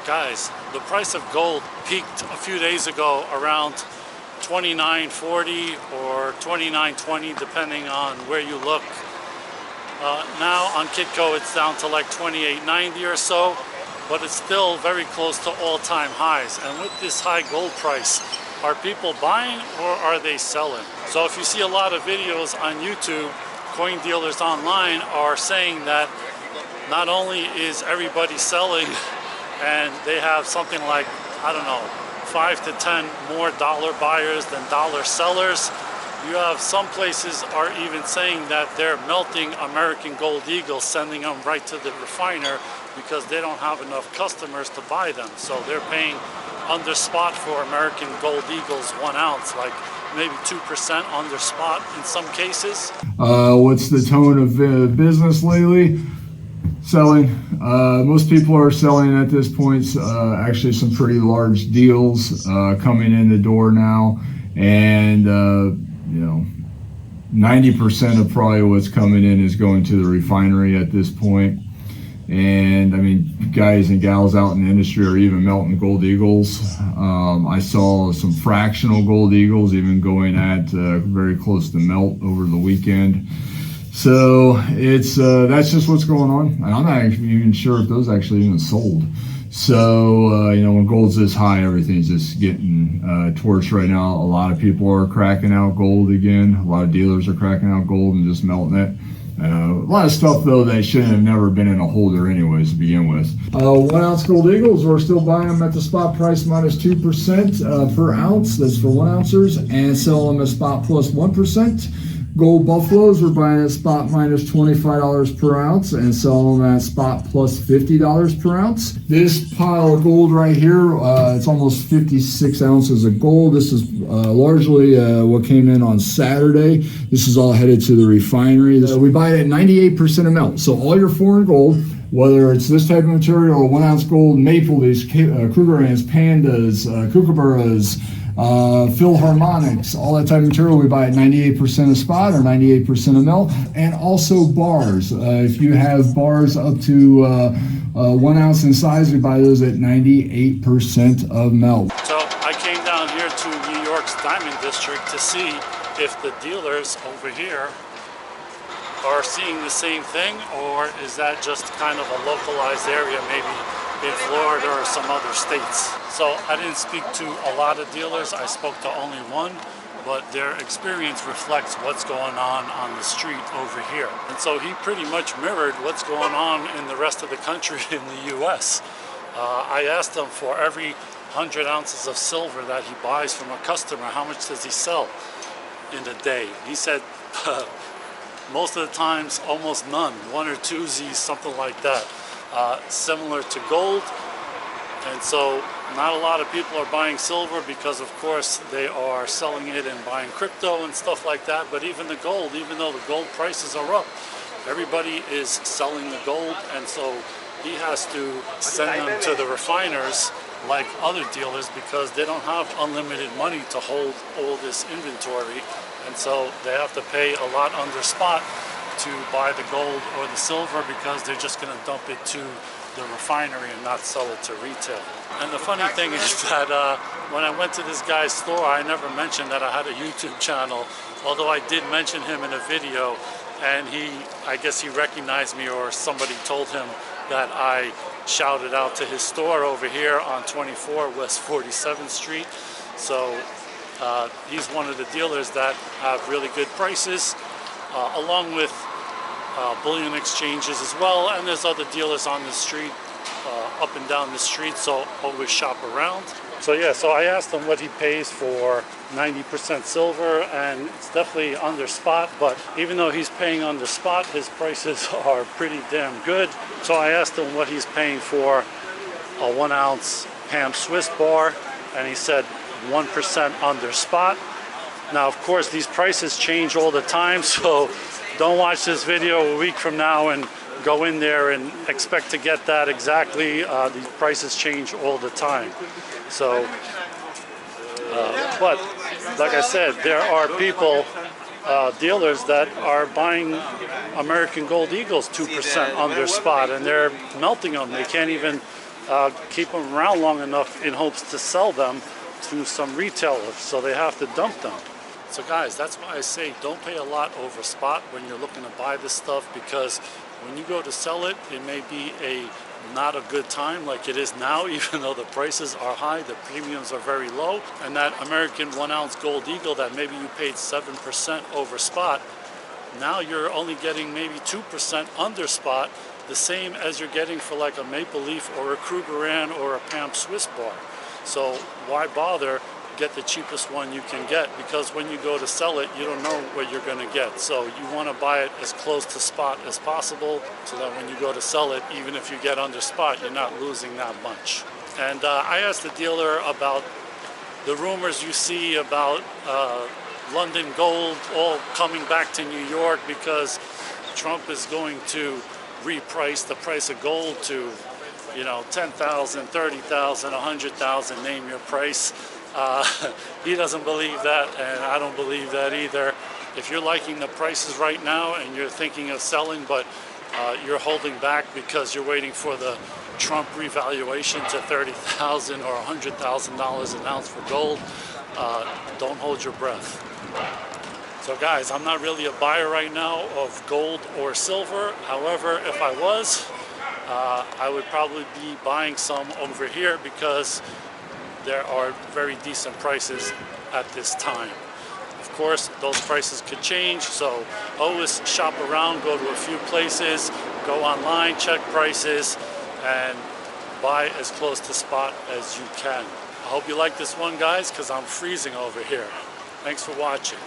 Guys, the price of gold peaked a few days ago around $29.40 or $29.20 depending on where you look. Now on Kitco it's down to like $28.90 or so, but it's still very close to all-time highs. And with this high gold price, are people buying or are they selling? So if you see a lot of videos on YouTube, coin dealers online are saying that not only is everybody selling and they have something like, I don't know, 5 to 10 more dollar buyers than dollar sellers. You have some places are even saying that they're melting American Gold Eagles, sending them right to the refiner because they don't have enough customers to buy them. So they're paying under spot for American Gold Eagles 1 ounce, like maybe 2% under spot in some cases. What's the tone of business lately? Selling. Most people are selling at this point. Actually, some pretty large deals coming in the door now, and 90% of probably what's coming in is going to the refinery at this point. And I mean, guys and gals out in the industry are even melting Gold Eagles. I saw some fractional Gold Eagles even going at very close to melt over the weekend. So it's that's just what's going on, and I'm not even sure if those actually even sold. So when gold's this high, everything's just getting torched right now. A lot of people are cracking out gold again. A lot of dealers are cracking out gold and just melting it. A lot of stuff though that shouldn't have never been in a holder anyways to begin with. 1 ounce Gold Eagles, we're still buying them at the spot price minus 2% per ounce. That's for 1 ounces, and sell them at spot plus 1%. Gold Buffaloes, we're buying at spot minus $25 per ounce and selling them at spot plus $50 per ounce. This pile of gold right here, it's almost 56 ounces of gold. This is largely what came in on Saturday. This is all headed to the refinery. We buy it at 98% of melt. So all your foreign gold, whether it's this type of material or 1 ounce gold, maple leafs, Krugerrands, pandas, kookaburras, Philharmonics, all that type of material, we buy at 98% of spot or 98% of melt. And also bars. If you have bars up to 1 ounce in size, we buy those at 98% of melt. So I came down here to New York's Diamond District to see if the dealers over here are seeing the same thing, or is that just kind of a localized area, maybe in Florida or some other states. So I didn't speak to a lot of dealers. I spoke to only one, but their experience reflects what's going on the street over here. And so he pretty much mirrored what's going on in the rest of the country in the US. I asked him, for every 100 ounces of silver that he buys from a customer, how much does he sell in a day? He said most of the times almost none, 1 or 2 Z's, something like that. Similar to gold. And so not a lot of people are buying silver because of course they are selling it and buying crypto and stuff like that. But even the gold, even though the gold prices are up, everybody is selling the gold, and so he has to send them to the refiners like other dealers because they don't have unlimited money to hold all this inventory, and so they have to pay a lot under spot to buy the gold or the silver because they're just going to dump it to the refinery and not sell it to retail. And the funny thing is that when I went to this guy's store, I never mentioned that I had a YouTube channel, although I did mention him in a video, and I guess he recognized me, or somebody told him that I shouted out to his store over here on 24 West 47th Street. So he's one of the dealers that have really good prices, along with bullion exchanges as well, and there's other dealers on the street, up and down the street, so always shop around. So yeah, so I asked him what he pays for 90% silver, and it's definitely under spot, but even though he's paying under spot, his prices are pretty damn good. So I asked him what he's paying for a 1 ounce Ham Swiss bar, and he said 1% under spot. Now, of course, these prices change all the time, so don't watch this video a week from now and go in there and expect to get that exactly. These prices change all the time. So, but like I said, there are people, dealers that are buying American Gold Eagles 2% under spot, and they're melting them. They can't even keep them around long enough in hopes to sell them to some retailers, so they have to dump them. So guys, that's why I say don't pay a lot over spot when you're looking to buy this stuff, because when you go to sell it, it may be not a good time like it is now, even though the prices are high, the premiums are very low. And that American 1 ounce Gold Eagle that maybe you paid 7% over spot, now you're only getting maybe 2% under spot, the same as you're getting for like a Maple Leaf or a Krugerrand or a Pamp Swiss bar. So why bother? Get the cheapest one you can get, because when you go to sell it, you don't know what you're going to get. So you want to buy it as close to spot as possible, so that when you go to sell it, even if you get under spot, you're not losing that much. And I asked the dealer about the rumors you see about London gold all coming back to New York because Trump is going to reprice the price of gold to, you know, 10,000, 30,000, 100,000, name your price. He doesn't believe that, and I don't believe that either. If you're liking the prices right now and you're thinking of selling, but you're holding back because you're waiting for the Trump revaluation to $30,000 or $100,000 an ounce for gold, don't hold your breath. So guys, I'm not really a buyer right now of gold or silver. However, if I was, I would probably be buying some over here because there are very decent prices at this time. Of course, those prices could change, so always shop around, go to a few places, go online, check prices, and buy as close to spot as you can. I hope you like this one, guys, because I'm freezing over here. Thanks for watching.